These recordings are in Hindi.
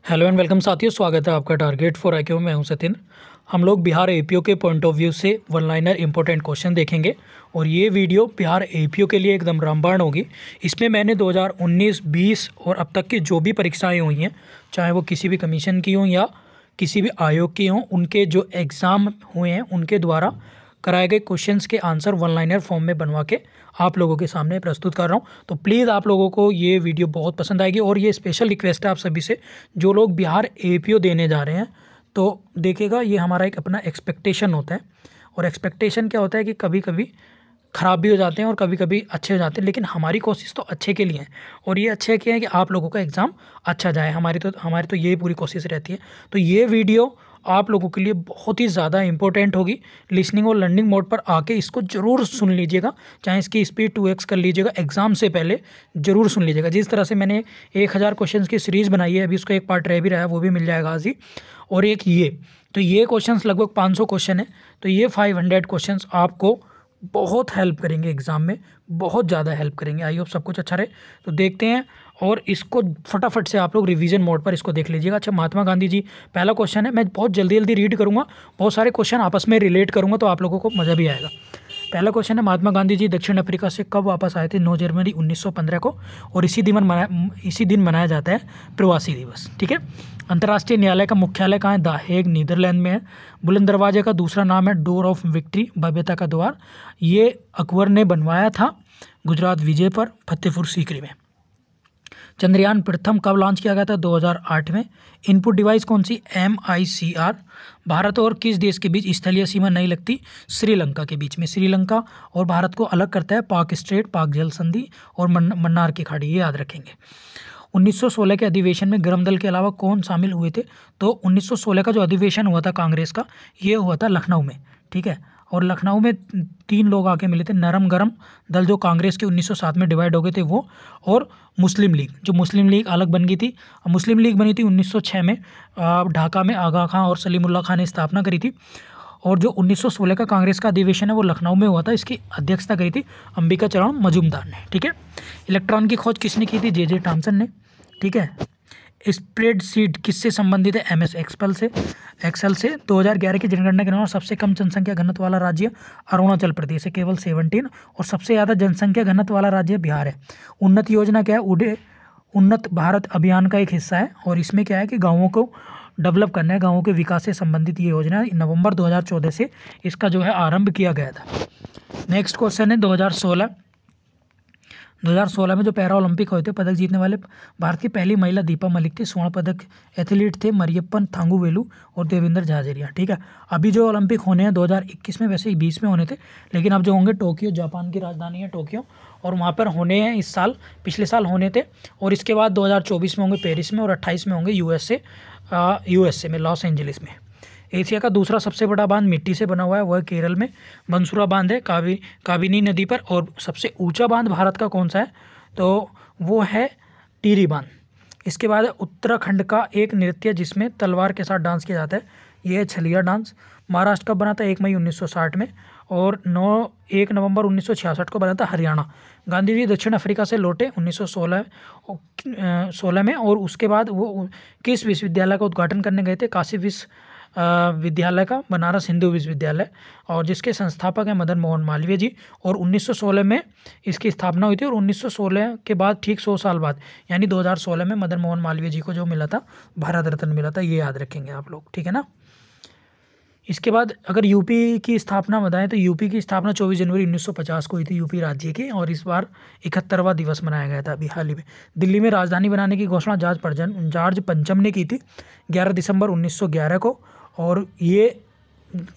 हेलो एंड वेलकम साथियों, स्वागत है आपका टारगेट फॉर आईक्यू में। मैं हूं सतिन। हम लोग बिहार एपीओ के पॉइंट ऑफ व्यू से वन लाइनर इंपॉर्टेंट क्वेश्चन देखेंगे और ये वीडियो बिहार एपीओ के लिए एकदम रामबाण होगी। इसमें मैंने 2019, 20 और अब तक की जो भी परीक्षाएं हुई हैं, चाहे वो किसी भी कमीशन की हों या किसी भी आयोग की हों, उनके जो एग्ज़ाम हुए हैं उनके द्वारा कराए गए क्वेश्चंस के आंसर वन लाइनर फॉर्म में बनवा के आप लोगों के सामने प्रस्तुत कर रहा हूं। तो प्लीज़ आप लोगों को ये वीडियो बहुत पसंद आएगी और ये स्पेशल रिक्वेस्ट है आप सभी से, जो लोग बिहार एपीओ देने जा रहे हैं तो देखिएगा, ये हमारा एक अपना एक्सपेक्टेशन होता है। और एक्सपेक्टेशन क्या होता है कि कभी कभी ख़राब भी हो जाते हैं और कभी कभी अच्छे हो जाते हैं, लेकिन हमारी कोशिश तो अच्छे के लिए है और ये अच्छे के हैं कि आप लोगों का एग्ज़ाम अच्छा जाए। हमारी तो यही पूरी कोशिश रहती है। तो ये वीडियो आप लोगों के लिए बहुत ही ज़्यादा इंपॉर्टेंट होगी। लिसनिंग और लर्निंग मोड पर आके इसको ज़रूर सुन लीजिएगा, चाहे इसकी स्पीड 2x कर लीजिएगा, एग्ज़ाम से पहले ज़रूर सुन लीजिएगा। जिस तरह से मैंने 1000 क्वेश्चन की सीरीज़ बनाई है, अभी उसका एक पार्ट रह भी रहा है, वो भी मिल जाएगा आज ही। और एक ये क्वेश्चंस लगभग 500 क्वेश्चन है, तो ये 500 क्वेश्चंस आपको बहुत हेल्प करेंगे एग्ज़ाम में, बहुत ज़्यादा हेल्प करेंगे। आई होप सब कुछ अच्छा रहे। तो देखते हैं और इसको फटाफट से आप लोग रिवीजन मोड पर इसको देख लीजिएगा। अच्छा, महात्मा गांधी जी पहला क्वेश्चन है, मैं बहुत जल्दी जल्दी रीड करूँगा, बहुत सारे क्वेश्चन आपस में रिलेट करूँगा तो आप लोगों को मज़ा भी आएगा। पहला क्वेश्चन है, महात्मा गांधी जी दक्षिण अफ्रीका से कब वापस आए थे? 9 जनवरी 1915 को। और इसी दिन मनाया जाता है प्रवासी दिवस। ठीक है। अंतर्राष्ट्रीय न्यायालय का मुख्यालय कहाँ है? द हेग, नीदरलैंड में है। बुलंद दरवाजे का दूसरा नाम है डोर ऑफ विक्ट्री, भव्यता का द्वार। ये अकबर ने बनवाया था गुजरात विजय पर, फतेहपुर सीकरी में। चंद्रयान प्रथम कब लॉन्च किया गया था? 2008 में। इनपुट डिवाइस कौन सी? MICR। भारत और किस देश के बीच स्थलीय सीमा नहीं लगती? श्रीलंका के बीच में। श्रीलंका और भारत को अलग करता है पाक स्ट्रेट, पाक जल संधि और मन्नार की खाड़ी, ये याद रखेंगे। 1916 के अधिवेशन में गरम दल के अलावा कौन शामिल हुए थे? तो 1916 का जो अधिवेशन हुआ था कांग्रेस का, ये हुआ था लखनऊ में। ठीक है। और लखनऊ में 3 लोग आके मिले थे, नरम गरम दल जो कांग्रेस के 1907 में डिवाइड हो गए थे वो, और मुस्लिम लीग, जो मुस्लिम लीग अलग बन गई थी। मुस्लिम लीग बनी थी 1906 में, ढाका में आगा खां और सलीमुल्लाह खां ने स्थापना करी थी। और जो 1916 का कांग्रेस का अधिवेशन है वो लखनऊ में हुआ था, इसकी अध्यक्षता करी थी अंबिका चरण मजूमदार ने। ठीक है। इलेक्ट्रॉन की खोज किसने की थी? जे थॉमसन ने। ठीक है। स्प्रेडशीट किससे संबंधित है? MS एक्सेल से। 2011 की जनगणना के अनुसार सबसे कम जनसंख्या घनत्व वाला राज्य अरुणाचल प्रदेश है, केवल 17, और सबसे ज़्यादा जनसंख्या घनत्व वाला राज्य बिहार है। उन्नत योजना क्या है? उन्नत भारत अभियान का एक हिस्सा है और इसमें क्या है कि गाँवों को डेवलप करना है, गाँवों के विकास से संबंधित ये योजना है। नवंबर 2014 से इसका जो है आरंभ किया गया था। नेक्स्ट क्वेश्चन है 2016 में जो पैरा ओलंपिक हुए थे, पदक जीतने वाले भारत की पहली महिला दीपा मलिक थी। स्वर्ण पदक एथलीट थे मरियप्पन थांगुवेलु और देवेंद्र झाझरिया। ठीक है। अभी जो ओलंपिक होने हैं 2021 में, वैसे ही 20 में होने थे, लेकिन अब जो होंगे टोक्यो, जापान की राजधानी है टोक्यो, और वहाँ पर होने हैं इस साल, पिछले साल होने थे। और इसके बाद 2024 में होंगे पेरिस में और 28 में होंगे USA में, लॉस एंजलिस में। एशिया का दूसरा सबसे बड़ा बांध मिट्टी से बना हुआ है, वह केरल में बंसुरा बांध है काबिनी नदी पर। और सबसे ऊंचा बांध भारत का कौन सा है? तो वो है टिहरी बांध। इसके बाद उत्तराखंड का एक नृत्य जिसमें तलवार के साथ डांस किया जाता है, ये है छलिया डांस। महाराष्ट्र कब बना था? 1 मई 1960 में। और 1 नवंबर 1966 को बना था हरियाणा। गांधी जी दक्षिण अफ्रीका से लौटे 1916 में, और उसके बाद वो किस विश्वविद्यालय का उद्घाटन करने गए थे? काशी विश्वविद्यालय का, बनारस हिंदू विश्वविद्यालय, और जिसके संस्थापक हैं मदन मोहन मालवीय जी। और 1916 में इसकी स्थापना हुई थी और 1916 के बाद ठीक 100 साल बाद यानी 2016 में मदन मोहन मालवीय जी को जो मिला था, भारत रत्न मिला था, ये याद रखेंगे आप लोग। ठीक है ना। इसके बाद अगर यूपी की स्थापना बताएं तो यूपी की स्थापना 24 जनवरी 1950 को हुई थी, यूपी राज्य की, और इस बार 71वां दिवस मनाया गया था अभी हाल ही में। दिल्ली में राजधानी बनाने की घोषणा जॉर्ज पंचम ने की थी 11 दिसंबर 1911 को। और ये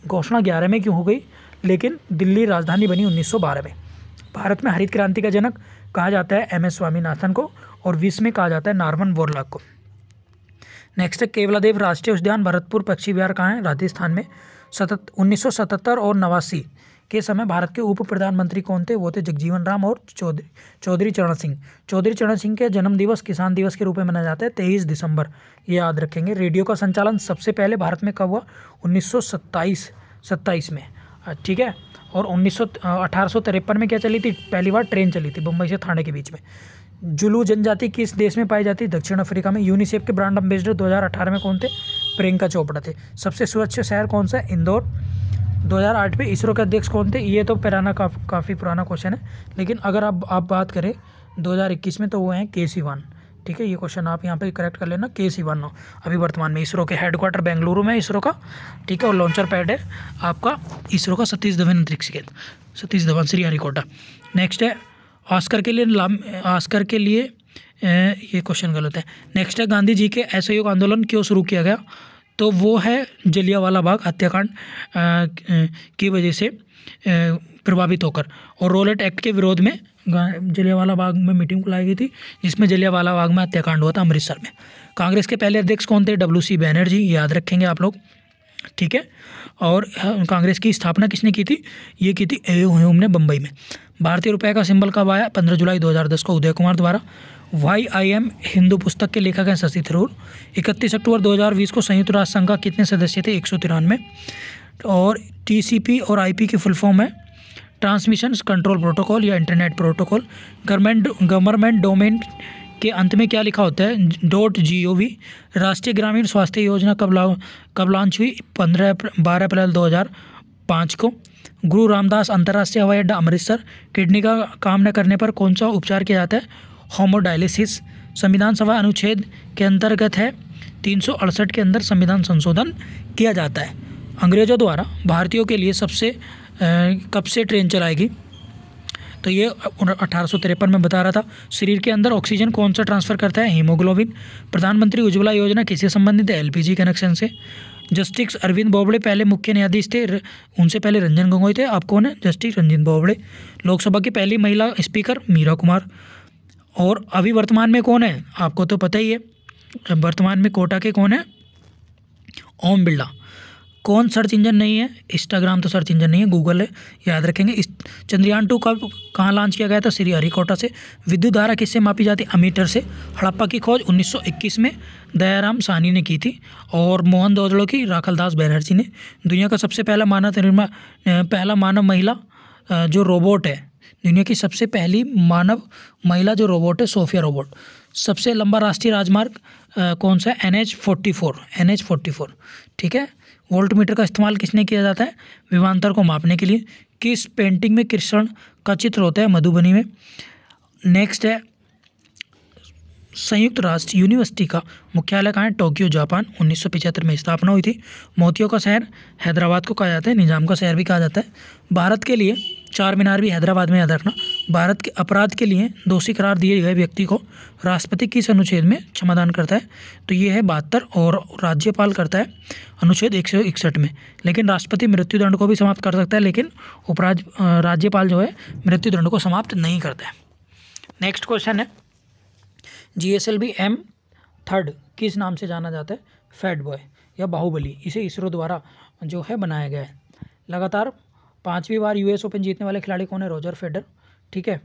घोषणा 11 में क्यों हो गई, लेकिन दिल्ली राजधानी बनी 1912 में। भारत में हरित क्रांति का जनक कहा जाता है MS स्वामीनाथन को, और विश्व में कहा जाता है नॉर्मन बोरलॉग को। नेक्स्ट है केवलादेव राष्ट्रीय उद्यान भरतपुर पक्षी विहार कहाँ है? राजस्थान में। 1977 और 89 के समय भारत के उप प्रधानमंत्री कौन थे? वो थे जगजीवन राम और चौधरी चरण सिंह। चौधरी चरण सिंह के जन्म दिवस किसान दिवस के रूप में मनाया जाता है 23 दिसंबर, ये याद रखेंगे। रेडियो का संचालन सबसे पहले भारत में कब हुआ? 1927 में। ठीक है। और 1853 में क्या चली थी? पहली बार ट्रेन चली थी बम्बई से थाने के बीच में। जुलू जनजाति किस देश में पाई जाती है? दक्षिण अफ्रीका में। यूनिसेफ के ब्रांड एम्बेसडर 2018 में कौन थे? प्रियंका चोपड़ा थे। सबसे स्वच्छ शहर कौन सा है? इंदौर। 2008 में इसरो के अध्यक्ष कौन थे? ये तो पुराना काफ़ी पुराना क्वेश्चन है, लेकिन अगर आप बात करें 2021 में तो वो हैं के सिवान। ठीक है, ये क्वेश्चन आप यहाँ पे करेक्ट कर लेना, के सिवान। अभी वर्तमान में इसरो के हेडक्वार्टर बेंगलुरु में इसरो का, ठीक है, और लॉन्चर पैड है आपका इसरो का सतीश धवन अंतरिक्ष केंद्र, सतीश धवन श्रीहरिकोटा। नेक्स्ट है ऑस्कर के लिए ये क्वेश्चन गलत है। नेक्स्ट है गांधी जी के असहयोग आंदोलन क्यों शुरू किया गया? तो वो है जलियांवाला बाग हत्याकांड की वजह से प्रभावित होकर, और रोलेट एक्ट के विरोध में जलियांवाला बाग में मीटिंग बुलाई गई थी, जिसमें जलियांवाला बाग में हत्याकांड हुआ था अमृतसर में। कांग्रेस के पहले अध्यक्ष कौन थे? WC बैनर्जी, याद रखेंगे आप लोग, ठीक है। और कांग्रेस की स्थापना किसने की थी? ये की थी ए.ओ. ह्यूम ने बम्बई में। भारतीय रुपये का सिंबल कब आया? 15 जुलाई 2010 को उदय कुमार द्वारा। YIM हिंदू पुस्तक के लेखक हैं शशि थरूर। 31 अक्टूबर 2020 को संयुक्त राष्ट्र संघ का कितने सदस्य थे? 193। और TCP और IP की फुल फॉर्म है ट्रांसमिशन कंट्रोल प्रोटोकॉल या इंटरनेट प्रोटोकॉल। गवर्नमेंट डोमेन के अंत में क्या लिखा होता है? .gov। राष्ट्रीय ग्रामीण स्वास्थ्य योजना कब लॉन्च हुई? 12 अप्रैल 2005 को। गुरु रामदास अंतर्राष्ट्रीय हवाई अड्डा अमृतसर। किडनी का काम न करने पर कौन सा उपचार किया जाता है? होमोडायलिसिस। संविधान सभा अनुच्छेद के अंतर्गत है 368 के अंदर संविधान संशोधन किया जाता है। अंग्रेजों द्वारा भारतीयों के लिए कब से ट्रेन चलाएगी? तो ये 1853 में बता रहा था। शरीर के अंदर ऑक्सीजन कौन सा ट्रांसफ़र करता है? हीमोग्लोबिन। प्रधानमंत्री उज्ज्वला योजना किससे संबंधित है? LPG कनेक्शन से। जस्टिस अरविंद बोबड़े पहले मुख्य न्यायाधीश थे, उनसे पहले रंजन गोगोई थे। आप कौन है? जस्टिस रंजन बोबड़े। लोकसभा की पहली महिला स्पीकर मीरा कुमार। और अभी वर्तमान में कौन है? आपको तो पता ही है, वर्तमान में कोटा के कौन है? ओम बिरला। कौन सर्च इंजन नहीं है? इंस्टाग्राम तो सर्च इंजन नहीं है, गूगल है, याद रखेंगे। इस चंद्रयान 2 कहाँ लॉन्च किया गया था? श्रीहरिकोटा से। विद्युत धारा किससे मापी जाती है? अमीटर से। हड़प्पा की खोज 1921 में दयाराम साहनी ने की थी, और मोहन जोदड़ो की राखलदास बैनर्जी ने। दुनिया का सबसे पहला मानव महिला जो रोबोट है, दुनिया की सबसे पहली मानव महिला जो रोबोट है, सोफिया रोबोट। सबसे लंबा राष्ट्रीय राजमार्ग कौन सा है? NH44, ठीक है। वोल्ट मीटर का इस्तेमाल किसने किया जाता है? विमानतर को मापने के लिए। किस पेंटिंग में कृष्ण का चित्र होता है? मधुबनी में। नेक्स्ट है संयुक्त राष्ट्र यूनिवर्सिटी का मुख्यालय कहाँ है? Tokyo, Japan. 1975 में स्थापना हुई थी। मोतियों का शहर हैदराबाद को कहा जाता है, निजाम का शहर भी कहा जाता है। भारत के लिए चार मीनार भी हैदराबाद में, याद रखना। भारत के अपराध के लिए दोषी करार दिए गए व्यक्ति को राष्ट्रपति किस अनुच्छेद में क्षमादान करता है? तो ये है 72, और राज्यपाल करता है अनुच्छेद 161 में। लेकिन राष्ट्रपति मृत्युदंड को भी समाप्त कर सकता है, लेकिन राज्यपाल जो है मृत्युदंड को समाप्त नहीं करता है। नेक्स्ट क्वेश्चन है GSLV M3 किस नाम से जाना जाता है? फैट बॉय या बाहुबली। इसे इसरो द्वारा जो है बनाया गया है। लगातार 5वीं बार US ओपन जीतने वाले खिलाड़ी कौन है? रोजर फेडरर, ठीक है।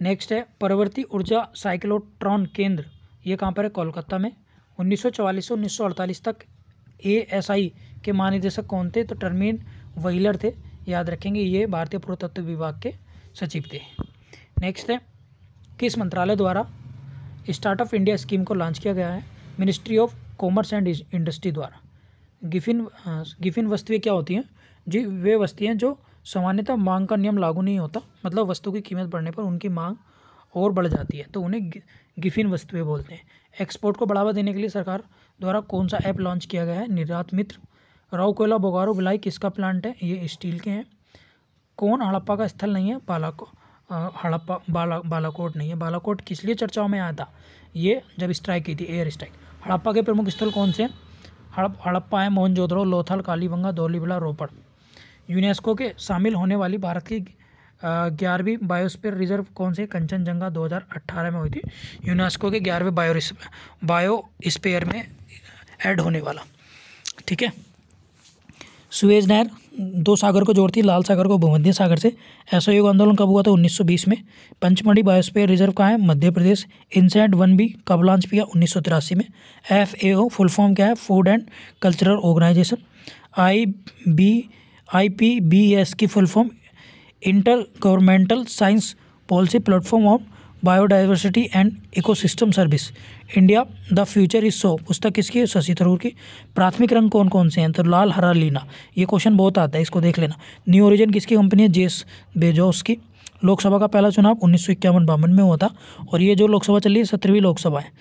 नेक्स्ट है परवर्ती ऊर्जा साइक्लोट्रॉन केंद्र, ये कहाँ पर है? कोलकाता में। 1944 से 1948 तक ASI के महानिदेशक कौन थे? तो टर्मिन व्हीलर थे, याद रखेंगे। ये भारतीय पुरातत्व विभाग के सचिव थे। नेक्स्ट है किस मंत्रालय द्वारा स्टार्टअप इंडिया स्कीम को लॉन्च किया गया है? Ministry of commerce and industry द्वारा। गिफिन वस्तुएं क्या होती हैं जी? वे वस्तुएं जो सामान्यतः मांग का नियम लागू नहीं होता, मतलब वस्तु की कीमत बढ़ने पर उनकी मांग और बढ़ जाती है, तो उन्हें गिफिन वस्तुएं बोलते हैं। एक्सपोर्ट को बढ़ावा देने के लिए सरकार द्वारा कौन सा ऐप लॉन्च किया गया है? निर्यात मित्र। राउरकेला बोकारो भिलाई किसका प्लांट है? ये स्टील के हैं। कौन हड़प्पा का स्थल नहीं है? बालाकोट नहीं है। बालाकोट किस लिए चर्चाओं में आया था? ये जब स्ट्राइक की थी, एयर स्ट्राइक। हड़प्पा के प्रमुख स्थल कौन से हैं? हड़प्पा है मोहनजोदड़ो, लोथल, कालीबंगा, धौलीविला, रोपड़। यूनेस्को के शामिल होने वाली भारत की 11वीं बायोस्फीयर रिजर्व कौन से? कंचनजंगा 2018 में हुई थी। यूनेस्को के 11वें बायोस्फीयर में ऐड होने वाला, ठीक है। सुएज नहर 2 सागर को जोड़ती है, लाल सागर को भूमध्य सागर से। असहयोग आंदोलन कब हुआ था? 1920 में। पंचमढ़ी बायोस्फीयर रिजर्व कहाँ है? मध्य प्रदेश। इनसैट 1B कब लॉन्च किया? 1983 में। FAO फुल फॉर्म क्या है? Food and cultural organisation. IPBES की full form intergovernmental science policy platform on biodiversity and ecosystem service, India the future is so, पुस्तक किसकी है? शशि थरूर की। प्राथमिक रंग कौन कौन से हैं? तो लाल, हरा, नीला। ये क्वेश्चन बहुत आता है, इसको देख लेना। न्यू ओरिजिन किसकी कंपनी है? जेफ बेजोस की। लोकसभा का पहला चुनाव 1951-52 में हुआ था, और ये जो लोकसभा चली है 17वीं लोकसभा है।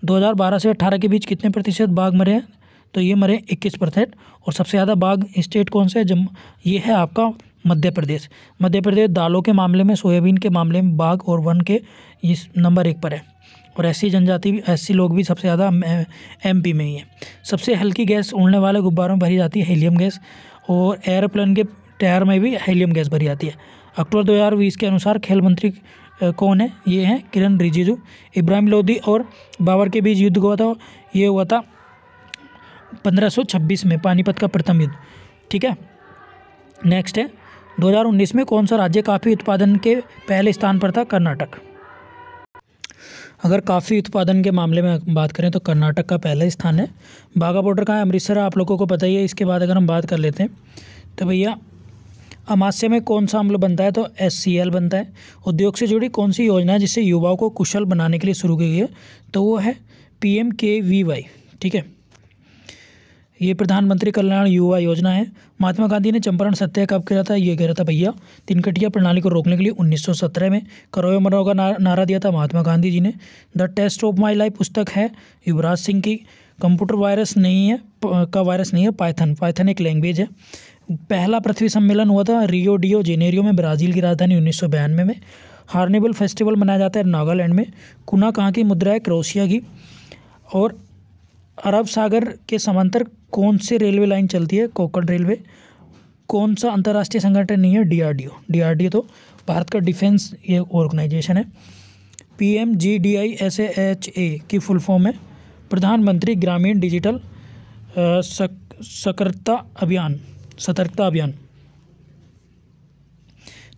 2012 से 18 के बीच कितने प्रतिशत बाघ मरे हैं? तो ये मरे 21%। और सबसे ज़्यादा बाघ स्टेट कौन सा है? ये है आपका मध्य प्रदेश। मध्य प्रदेश दालों के मामले में, सोयाबीन के मामले में बाघ और वन के इस नंबर 1 पर है। और ऐसी जनजाति भी, ऐसी लोग भी सबसे ज़्यादा MP में ही है। सबसे हल्की गैस उड़ने वाले गुब्बारों में भरी जाती है हीलियम गैस, और एयरप्लेन के टायर में भी हीलियम गैस भरी जाती है। अक्टूबर 2020 के अनुसार खेल मंत्री कौन है? ये हैं किरण रिजिजू। इब्राहिम लोदी और बाबर के बीच युद्ध हुआ था, ये हुआ था 1526 में, पानीपत का प्रथम युद्ध। ठीक है, नेक्स्ट है 2019 में कौन सा राज्य काफ़ी उत्पादन के पहले स्थान पर था? कर्नाटक। अगर काफ़ी उत्पादन के मामले में बात करें तो कर्नाटक का पहला स्थान है। बाघा बॉर्डर कहाँ है? अमृतसर, आप लोगों को पता ही है। इसके बाद अगर हम बात कर लेते हैं तो भैया अमाशय में कौन सा अम्ल बनता है? तो HCl बनता है। उद्योग से जुड़ी कौन सी योजना है जिससे युवाओं को कुशल बनाने के लिए शुरू की गई है? तो वो है PMKVY। ठीक है, ये प्रधानमंत्री कल्याण युवा योजना है। महात्मा गांधी ने चंपारण सत्याग्रह कब किया था? ये कह रहा था भैया तिनकटिया प्रणाली को रोकने के लिए 1917 में। करो या मरो का नारा दिया था महात्मा गांधी जी ने। The test of my life पुस्तक है युवराज सिंह की। कंप्यूटर वायरस नहीं है, का वायरस नहीं है, पाइथन एक लैंग्वेज है। पहला पृथ्वी सम्मेलन हुआ था रियो डी जेनेरियो में, ब्राज़ील की राजधानी 1992 में। हार्नेबल फेस्टिवल मनाया जाता है नागालैंड में। कुना कहाँ की मुद्रा है? क्रोएशिया की। और अरब सागर के समांतर कौन से रेलवे लाइन चलती है? कोंकण रेलवे। कौन सा अंतर्राष्ट्रीय संगठन नहीं है? DRDO तो भारत का डिफेंस ये ऑर्गेनाइजेशन है। PMGDISAHA की फुल फॉर्म है प्रधानमंत्री ग्रामीण डिजिटल सतर्कता अभियान।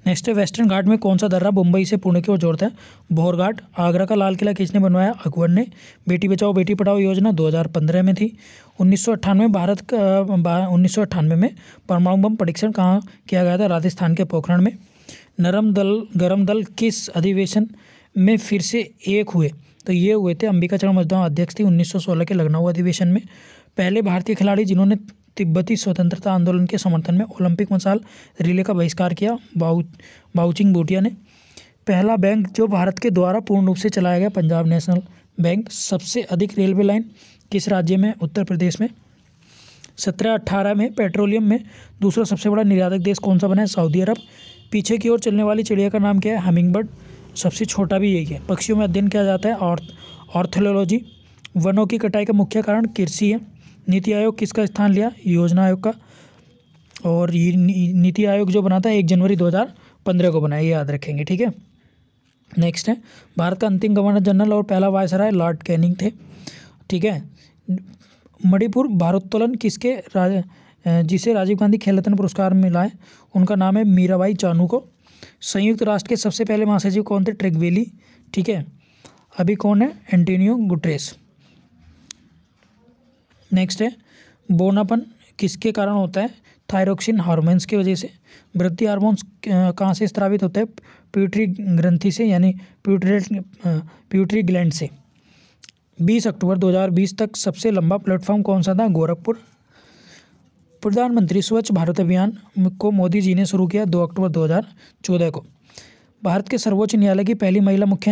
नेक्स्ट है वेस्टर्न घाट में कौन सा दर्रा मुंबई से पुणे की ओर जोड़ता है? भोर घाट। आगरा का लाल किला किसने बनवाया? अकबर ने। बेटी बचाओ बेटी पढ़ाओ योजना 2015 में थी। 1998 में परमाणु बम परीक्षण कहाँ किया गया था? राजस्थान के पोखरण में। गरम दल किस अधिवेशन में फिर से एक हुए? तो ये हुए थे अंबिका चरण मजदूर अध्यक्ष थी 1916 के लखनऊ अधिवेशन में। पहले भारतीय खिलाड़ी जिन्होंने तिब्बती स्वतंत्रता आंदोलन के समर्थन में ओलंपिक मशाल रिले का बहिष्कार किया, बाउचिंग भूटिया ने। पहला बैंक जो भारत के द्वारा पूर्ण रूप से चलाया गया, पंजाब नेशनल बैंक। सबसे अधिक रेलवे लाइन किस राज्य में? उत्तर प्रदेश में। 1718 में पेट्रोलियम में दूसरा सबसे बड़ा निर्यातक देश कौन सा बना है? सऊदी अरब। पीछे की ओर चलने वाली चिड़िया का नाम क्या है? हमिंगबर्ड। सबसे छोटा भी यही है। पक्षियों में अध्ययन किया जाता है ऑर्थोलॉजी। वनों की कटाई का मुख्य कारण कृषि है। नीति आयोग किसका स्थान लिया? योजना आयोग का। और ये नीति आयोग जो बना था 1 जनवरी 2015 को बनाया, ये याद रखेंगे। ठीक है, नेक्स्ट है भारत का अंतिम गवर्नर जनरल और पहला वायसराय लॉर्ड कैनिंग थे। ठीक है, मणिपुर भारोत्तोलन किसके जिसे राजीव गांधी खेल रत्न पुरस्कार मिला है? उनका नाम है मीराबाई चानू को। संयुक्त राष्ट्र के सबसे पहले महासचिव कौन थे? ट्रेगवेली। ठीक है, अभी कौन है? Antonio Guterres. नेक्स्ट है बोनापन किसके कारण होता है? थायरोक्सिन हार्मोन्स की वजह से। वृद्धि हार्मोन्स कहाँ से स्रावित होता है? प्यूटरी ग्रंथि से, यानी प्यूटरी ग्लैंड से। 20 अक्टूबर 2020 तक सबसे लंबा प्लेटफॉर्म कौन सा था? गोरखपुर। प्रधानमंत्री स्वच्छ भारत अभियान को मोदी जी ने शुरू किया 2 अक्टूबर 2014 को। भारत के सर्वोच्च न्यायालय की पहली महिला मुख्य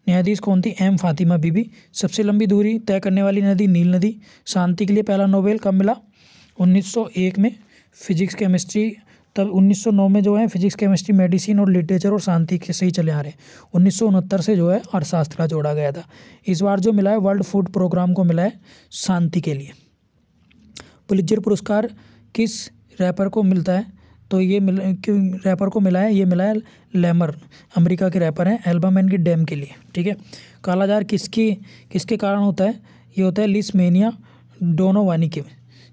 न्यायाधीश कौन थी? M फातिमा बीबी। सबसे लंबी दूरी तय करने वाली नदी नील नदी। शांति के लिए पहला नोबेल कब मिला? 1901 में। फिजिक्स केमिस्ट्री तब 1909 में जो है फिजिक्स केमिस्ट्री मेडिसिन और लिटरेचर और शांति के सही चले आ रहे हैं। 1969 से जो है अर्थशास्त्र का जोड़ा गया था। इस बार जो मिला है वर्ल्ड फूड प्रोग्राम को मिला है शांति के लिए। पुलित्जर पुरस्कार किस रैपर को मिलता है? तो ये रैपर को मिला है, ये मिला है लेमर, अमेरिका के रैपर हैं, एल्बम इनकी डैम के लिए। ठीक है, कालाजार किसके कारण होता है? ये होता है लिस्मेनिया डोनोवानी के।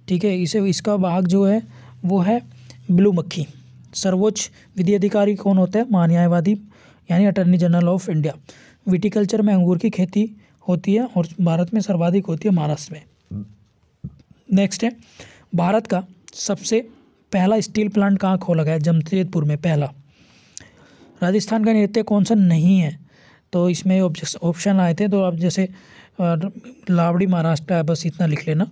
ठीक है, इसका वाहक जो है वो है ब्लू मक्खी। सर्वोच्च विधि अधिकारी कौन होता है? महान्यायवादी, यानी attorney general of India. Viticulture में अंगूर की खेती होती है और भारत में सर्वाधिक होती है महाराष्ट्र में। नेक्स्ट है भारत का सबसे पहला स्टील प्लांट कहाँ खोला गया? जमशेदपुर में पहला। राजस्थान का नृत्य कौन सा नहीं है? तो इसमें ऑप्शन आए थे, तो आप जैसे लावड़ी महाराष्ट्र है, बस इतना लिख लेना।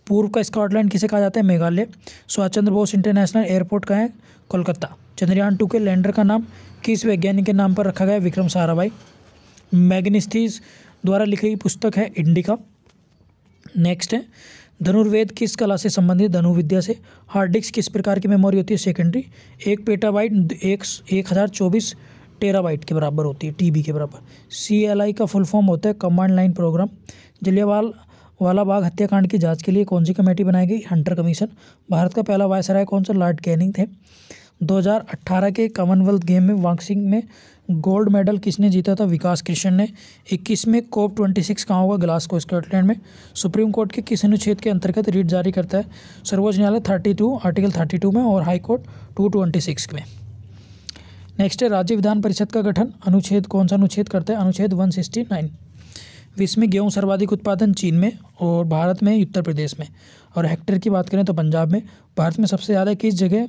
पूर्व का स्कॉटलैंड किसे कहा जाता है? मेघालय। सुभाष चंद्र बोस इंटरनेशनल एयरपोर्ट कहाँ है? कोलकाता। चंद्रयान 2 के लैंडर का नाम किस वैज्ञानिक के नाम पर रखा गया? विक्रम साराभाई। मैग्नेस्टीज द्वारा लिखी गई पुस्तक है इंडिका। नेक्स्ट है, धनुर्वेद किस कला से संबंधित? धनुर्विद्या से। हार्ड डिस्क किस प्रकार की मेमोरी होती है? सेकेंडरी। 1 पेटाबाइट 1024 टेराबाइट के बराबर होती है, टीबी के बराबर। CLI का फुल फॉर्म होता है command line programme. Jallianwala Bagh हत्याकांड की जांच के लिए कौन सी कमेटी बनाई गई? Hunter commission. भारत का पहला वायसराय कौन सा? लॉर्ड कैनिंग थे। 2018 के कॉमनवेल्थ गेम में बॉक्सिंग में गोल्ड मेडल किसने जीता था? विकास कृष्ण ने। 21 में COP26 कहाँ होगा? ग्लासगो स्कॉटलैंड में। सुप्रीम कोर्ट के किस अनुच्छेद के अंतर्गत रीट जारी करता है? सर्वोच्च न्यायालय 32 आर्टिकल 32 में और हाई कोर्ट 226 में। नेक्स्ट है, राज्य विधान परिषद का गठन अनुच्छेद कौन सा अनुच्छेद करता है? अनुच्छेद 169। विश्व में गेहूँ सर्वाधिक उत्पादन चीन में और भारत में उत्तर प्रदेश में। और हेक्टेयर की बात करें तो पंजाब में। भारत में सबसे ज़्यादा किस जगह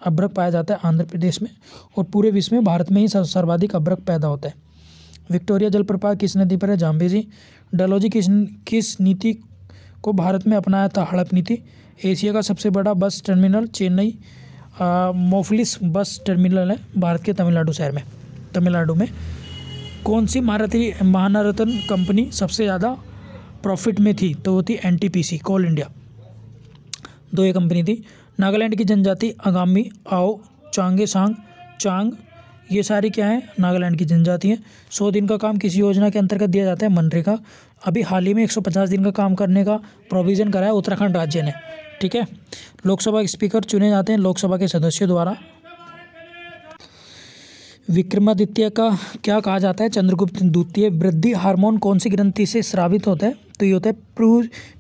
अभ्रक पाया जाता है? आंध्र प्रदेश में। और पूरे विश्व में भारत में ही सर्वाधिक अभ्रक पैदा होता है। विक्टोरिया जलप्रपात किस नदी पर है? जाम्बेजी। डलहौजी किस नीति को भारत में अपनाया था? हड़प नीति। एशिया का सबसे बड़ा bus terminal Chennai मोफलिस bus terminal है भारत के तमिलनाडु में। कौन सी महारत्न कंपनी सबसे ज़्यादा प्रॉफिट में थी? तो वो थी NTPC, कोल इंडिया। 2 ये कंपनी थी। नागालैंड की जनजाति आगामी, आओ, चांगेसांग, चांग, ये सारी क्या है? नागालैंड की जनजाति हैं। 100 दिन का काम किस योजना के अंतर्गत दिया जाता है? मनरेगा। अभी हाल ही में 150 दिन का काम करने का प्रोविज़न कराया उत्तराखंड राज्य ने। ठीक है। लोकसभा स्पीकर चुने जाते हैं लोकसभा के सदस्यों द्वारा। विक्रमादित्य का क्या कहा जाता है? चंद्रगुप्त द्वितीय। वृद्धि हार्मोन कौन सी ग्रंथि से स्रावित होता है? तो ये होता है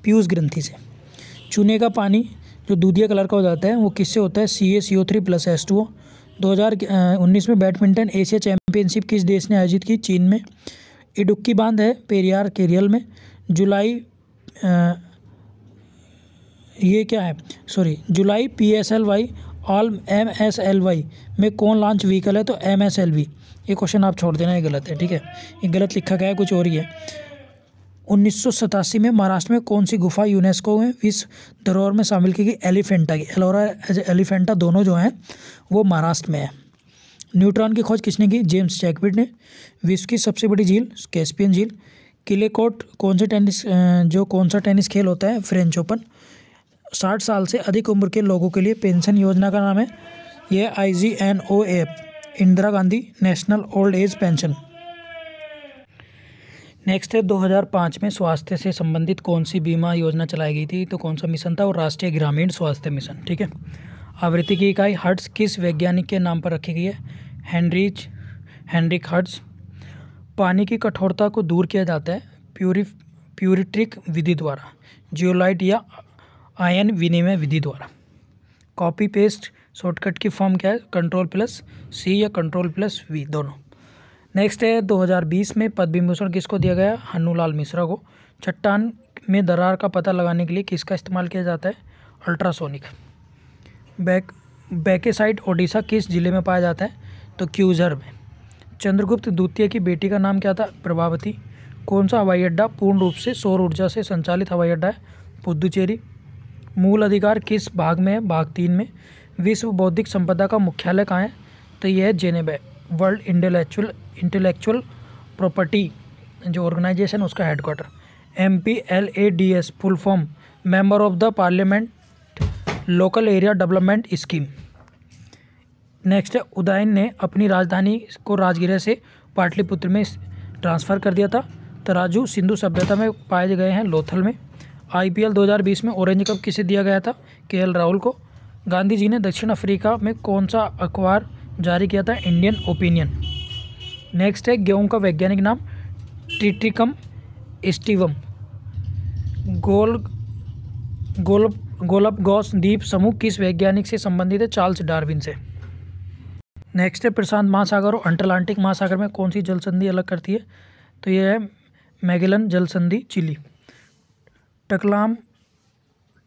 पीयूष ग्रंथि से। चूने का पानी जो दूधिया कलर का हो जाता है वो किससे होता है? CaCO3 + H2O। 2019 में बैडमिंटन एशिया चैंपियनशिप किस देश ने आयोजित की? चीन में। इडुक्की बांध है पेरियार केरल में। जुलाई जुलाई PSLY ऑल MSLY में कौन लॉन्च व्हीकल है? तो MSLV। ये क्वेश्चन आप छोड़ देना, ये गलत है। ठीक है, ये गलत लिखा गया है, कुछ और ही है। 1987 में महाराष्ट्र में कौन सी गुफा यूनेस्को में विश्व धरोहर में शामिल की गई? एलिफेंटा की। एलोरा एलिफेंटा दोनों जो हैं वो महाराष्ट्र में है। न्यूट्रॉन की खोज किसने की? जेम्स जैकबिट ने। विश्व की सबसे बड़ी झील? कैस्पियन झील। किले कोर्ट कौन सा टेनिस खेल होता है? French open. 60 साल से अधिक उम्र के लोगों के लिए पेंशन योजना का नाम है? यह IGNOAF, Indira Gandhi national old age pension. Next है, 2005 में स्वास्थ्य से संबंधित कौन सी बीमा योजना चलाई गई थी? तो कौन सा मिशन था? और राष्ट्रीय ग्रामीण स्वास्थ्य मिशन। ठीक है। आवृत्ति की इकाई हर्ट्ज किस वैज्ञानिक के नाम पर रखी गई है? Heinrich Hertz. पानी की कठोरता को दूर किया जाता है प्यूरिट्रिक विधि द्वारा, जियोलाइट या आयन विनिमय विधि द्वारा। कॉपी पेस्ट शॉर्टकट की फॉर्म क्या है? Ctrl+C या Ctrl+V दोनों। नेक्स्ट है, 2020 में पद्म विभूषण किसको दिया गया? हन्नूलाल मिश्रा को। चट्टान में दरार का पता लगाने के लिए किसका इस्तेमाल किया जाता है? अल्ट्रासोनिक। बैकेसाइड ओडिशा किस जिले में पाया जाता है? तो क्यूझर में। चंद्रगुप्त द्वितीय की बेटी का नाम क्या था? प्रभावती। कौन सा हवाई अड्डा पूर्ण रूप से सौर ऊर्जा से संचालित हवाई अड्डा है? पुदुचेरी। मूल अधिकार किस भाग में है? भाग 3 में। विश्व बौद्धिक संपदा का मुख्यालय कहाँ है? तो यह है जेनेवा। वर्ल्ड इंटेलेक्चुअल प्रॉपर्टी जो ऑर्गेनाइजेशन उसका headquarter. MPLADS full form member of the parliament local area development scheme. Next है, उदयन ने अपनी राजधानी को राजगृह से पाटलिपुत्र में ट्रांसफ़र कर दिया था। तराजू सिंधु सभ्यता में पाए गए हैं लोथल में। IPL 2020 में ऑरेंज कप किसे दिया गया था? KL राहुल को। गांधी जी ने दक्षिण अफ्रीका में कौन सा अखबार जारी किया था? Indian opinion. नेक्स्ट है, गेहूं का वैज्ञानिक नाम? Triticum aestivum. गोलपगोस द्वीप समूह किस वैज्ञानिक से संबंधित है? चार्ल्स डार्विन से। नेक्स्ट है, प्रशांत महासागर और अटलांटिक महासागर में कौन सी जल संधि अलग करती है? तो यह है मैगेलन जल संधि, चिली।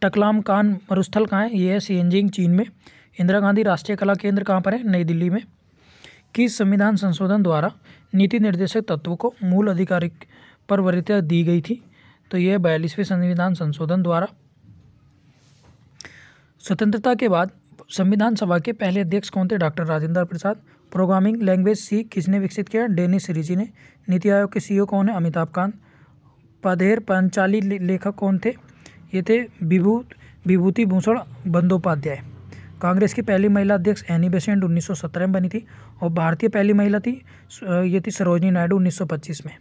टकलामकान मरुस्थल कहाँ है? ये है शिनजिंग, चीन में। इंदिरा गांधी राष्ट्रीय कला केंद्र कहाँ पर है? नई दिल्ली में। किस संविधान संशोधन द्वारा नीति निर्देशक तत्वों को मूल आधिकारिक पर वरीयता दी गई थी? तो यह 42वें संविधान संशोधन द्वारा। स्वतंत्रता के बाद संविधान सभा के पहले अध्यक्ष कौन थे? Doctor Rajendra Prasad. Programming language C किसने विकसित किया? डेनिस रिची ने। नीति आयोग के सीईओ कौन है? अमिताभ कांत। पधेर पांचाली लेखक कौन थे? ये थे विभूति भूषण बंदोपाध्याय। कांग्रेस की पहली महिला अध्यक्ष एनी बेसेंट 1917 में बनी थी और भारतीय पहली महिला थी ये थी सरोजिनी नायडू 1925 में।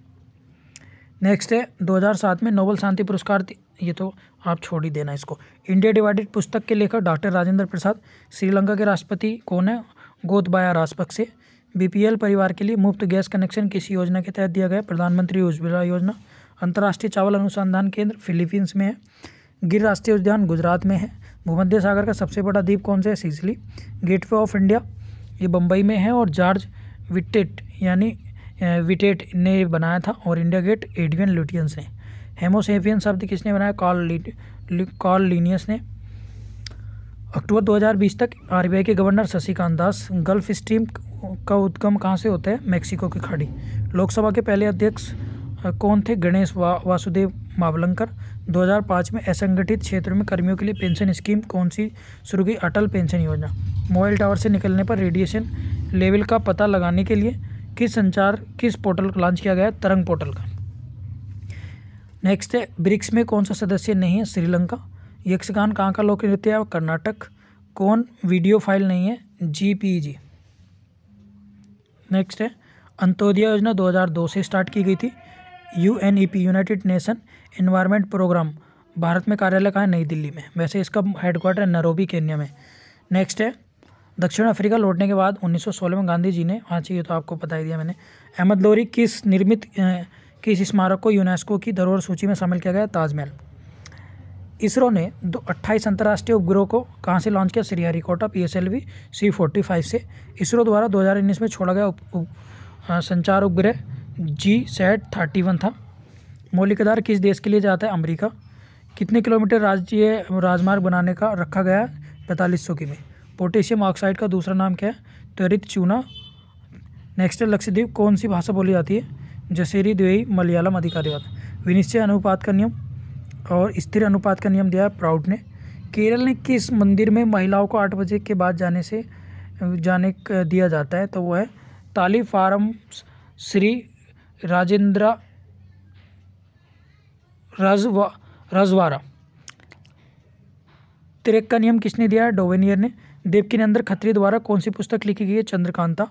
नेक्स्ट है 2007 में नोबेल शांति पुरस्कार, ये तो आप छोड़ ही देना इसको। इंडिया डिवाइडेड पुस्तक के लेखक डॉक्टर राजेंद्र प्रसाद। श्रीलंका के राष्ट्रपति कौन है? गोतबाया राजपक्षे। बीपीएल परिवार के लिए मुफ्त गैस कनेक्शन किस योजना के तहत दिया गया? प्रधानमंत्री उज्ज्वला योजना। अंतर्राष्ट्रीय चावल अनुसंधान केंद्र फिलीपींस में है। गिर राष्ट्रीय उद्यान गुजरात में है। भूमध्य सागर का सबसे बड़ा द्वीप कौन सा है? सिसिली। गेटवे ऑफ इंडिया ये बम्बई में है और जॉर्ज विटेट ने बनाया था। और इंडिया गेट एडविन लुटियंस ने। हेमोसेपियन शब्द किसने बनाया? कार्ल लिनियस ने। अक्टूबर 2020 तक आरबीआई के governor Shashikant Das. Gulf stream का उद्गम कहाँ से होता है? मैक्सिको की खाड़ी। लोकसभा के पहले अध्यक्ष कौन थे? गणेश वासुदेव मावलंकर। 2005 में असंगठित क्षेत्र में कर्मियों के लिए पेंशन स्कीम कौन सी शुरू की? अटल पेंशन योजना। मोबाइल टावर से निकलने पर रेडिएशन लेवल का पता लगाने के लिए किस पोर्टल को लॉन्च किया गया? तरंग पोर्टल का। नेक्स्ट है ब्रिक्स में कौन सा सदस्य नहीं है? श्रीलंका। यक्षगान कहाँ का लोक नृत्य है? कर्नाटक। कौन वीडियो फाइल नहीं है? जीपीजी। नेक्स्ट है अंत्योदय योजना 2002 से स्टार्ट की गई थी। UNEP United Nation Environment Programme Bharat में कार्यालय कहाँ है? नई दिल्ली में। वैसे इसका हेडक्वार्टर नैरोबी केन्या में। नेक्स्ट है दक्षिण अफ्रीका लौटने के बाद 1916 में गांधी जी ने, हाँ चाहिए तो आपको बता ही दिया मैंने, अहमद लोरी किस स्मारक को यूनेस्को की धरोहर सूची में शामिल किया गया? ताजमहल। इसरो ने 28 अंतर्राष्ट्रीय उपग्रहों को कहाँ से लॉन्च किया? श्रीहरिकोटा PSLV C45 से। इसरो द्वारा 2019 में छोड़ा गया संचार उपग्रह GSAT-31 था। मौलिक आधार किस देश के लिए जाता है? अमेरिका। कितने किलोमीटर राज्य राजमार्ग बनाने का रखा गया? 4500 किमी। पोटेशियम ऑक्साइड का दूसरा नाम क्या है? त्वरित चूना। नेक्स्ट है लक्षद्वीप कौन सी भाषा बोली जाती है? जसेरी द्वेई मलयालम अधिकारिवाद। विनिश्चय अनुपात का नियम और स्थिर अनुपात का नियम दिया है प्राउड ने। केरल ने किस मंदिर में महिलाओं को 8 बजे के बाद जाने दिया जाता है? तो वो है तालीफारम श्री राजेंद्र रजवाड़ा। तिरेक का नियम किसने दिया है? डोवेनियर ने। देवकी नंदन खत्री द्वारा कौन सी पुस्तक लिखी गई है? चंद्रकांता।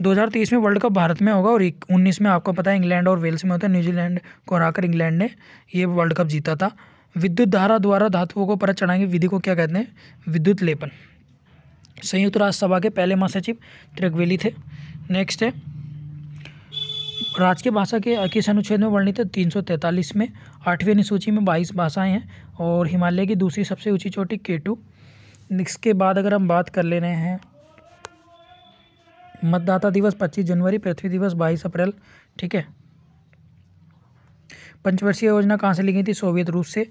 2023 में वर्ल्ड कप भारत में होगा और 19 में आपको पता है इंग्लैंड और वेल्स में होता है। न्यूजीलैंड को हराकर इंग्लैंड ने ये वर्ल्ड कप जीता था। विद्युत धारा द्वारा धातुओं को परत चढ़ाने की विधि को क्या कहते हैं? विद्युत लेपन। संयुक्त राष्ट्र सभा के पहले महासचिव त्रिगवेली थे। नेक्स्ट है राजकीय भाषा के किस अनुच्छेद में वर्णित है? 343 में। 8वीं अनुसूची में 22 भाषाएं हैं और हिमालय की दूसरी सबसे ऊंची चोटी K2। इसके बाद अगर हम बात कर ले रहे हैं मतदाता दिवस 25 जनवरी, पृथ्वी दिवस 22 अप्रैल। ठीक है। पंचवर्षीय योजना कहाँ से ली गई थी? सोवियत रूस से।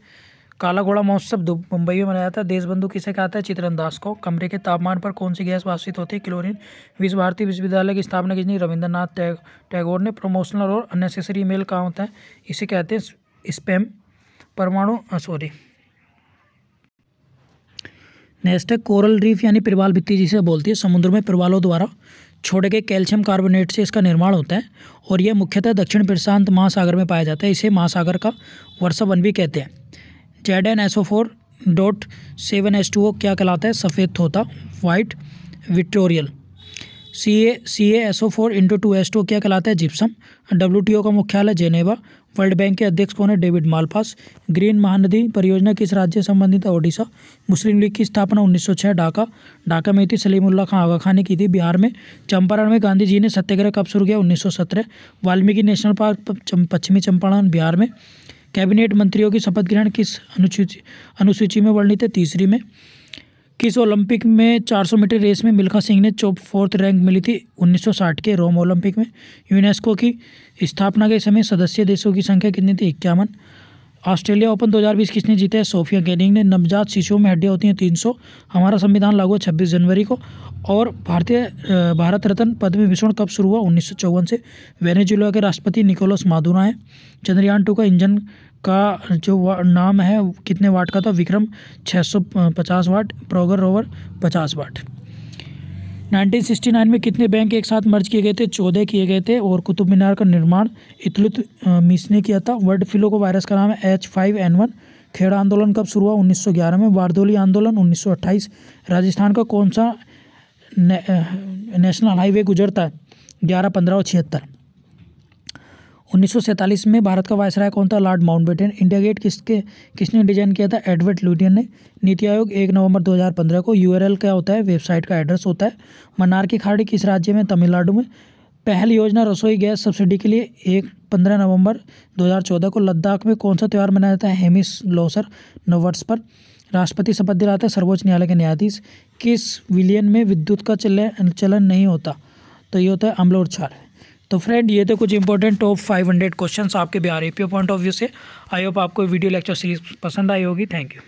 काला घोड़ा महोत्सव मुंबई में मनाया था। देशबंधु किसे कहता है? चित्रनदास को। कमरे के तापमान पर कौन सी गैस वाष्पित होती है? क्लोरीन। विश्व भारती विश्वविद्यालय की स्थापना किसने? रविंद्रनाथ टैगोर ने। प्रमोशनल और अननेसेसरी ईमेल कहाँ होता है? इसे कहते हैं स्पैम। परमाणु नेक्स्ट है कोरल रीफ यानी प्रवाल भित्ति जिसे बोलती है। समुद्र में प्रवालों द्वारा छोड़े गए कैल्शियम कार्बोनेट से इसका निर्माण होता है और यह मुख्यतः दक्षिण प्रशांत महासागर में पाया जाता है। इसे महासागर का वर्षावन भी कहते हैं। ZnSO4.7H2O क्या कहलाता है? सफ़ेद तोता, वाइट विट्रोरियल। CaSO4 क्या कहलाता है? जिप्सम। WTO का मुख्यालय जेनेवा। वर्ल्ड बैंक के अध्यक्ष कौन है? David Malpass. ग्रीन महानदी परियोजना किस राज्य से संबंधित है? ओडिशा। मुस्लिम लीग की स्थापना 1906 ढाका में थी। सलीमुल्लाह खां आगा खां ने की थी बिहार में। चंपारण में गांधी जी ने सत्याग्रह कब शुरू किया? 1917। वाल्मीकि नेशनल पार्क पश्चिमी चंपारण बिहार में। कैबिनेट मंत्रियों की शपथ ग्रहण किस अनुसूची में वर्णित है? 3री में। किस ओलंपिक में 400 मीटर रेस में मिल्खा सिंह ने 4th रैंक मिली थी? 1960 के रोम ओलंपिक में। यूनेस्को की स्थापना के समय सदस्य देशों की संख्या कितनी थी? 51। ऑस्ट्रेलिया ओपन 2020 किसने जीता है? सोफिया केनिंग ने। नवजात शिशुओं में हड्डियां होती हैं 300। हमारा संविधान लागू है 26 जनवरी को। और भारत रत्न पद्म विभूषण कब शुरू हुआ? 1954 से। वेनेजुएला के राष्ट्रपति निकोलस मादुरो हैं। चंद्रयान 2 का इंजन का जो नाम है कितने वाट का था? विक्रम 650 वाट, प्रोगर रोवर 50 वाट। 1969 में कितने बैंक एक साथ मर्ज किए गए थे? 14 किए गए थे। और कुतुब मीनार का निर्माण इल्तुतमिश ने किया था। बर्ड फ्लू को वायरस का नाम है H5N1। खेड़ा आंदोलन कब शुरू हुआ? 1911 में। बारदोली आंदोलन 1928। राजस्थान का कौन सा नेशनल हाईवे गुजरता है? 11, 15 और 76। 1947 में भारत का वायसराय कौन था? Lord Mountbatten. इंडिया गेट किसने डिजाइन किया था? एडवर्ड लुटियन ने। नीति आयोग 1 नवंबर 2015 को। URL क्या होता है? वेबसाइट का एड्रेस होता है। मन्नार की खाड़ी किस राज्य में? तमिलनाडु में। पहल योजना रसोई गैस सब्सिडी के लिए 15 नवंबर 2014 को। लद्दाख में कौन सा त्यौहार मनाया जाता है? हेमिस लोसर, नववर्ष पर। राष्ट्रपति शपथ दिलाते हैं सर्वोच्च न्यायालय के न्यायाधीश। किस विलियन में विद्युत का चलन नहीं होता? तो ये होता है अम्ल और क्षार। तो फ्रेंड, ये थे कुछ इंपॉर्टेंट टॉप 500 क्वेश्चंस आपके Bihar APO point of view से। आई होप आपको वीडियो लेक्चर सीरीज पसंद आई होगी। Thank you.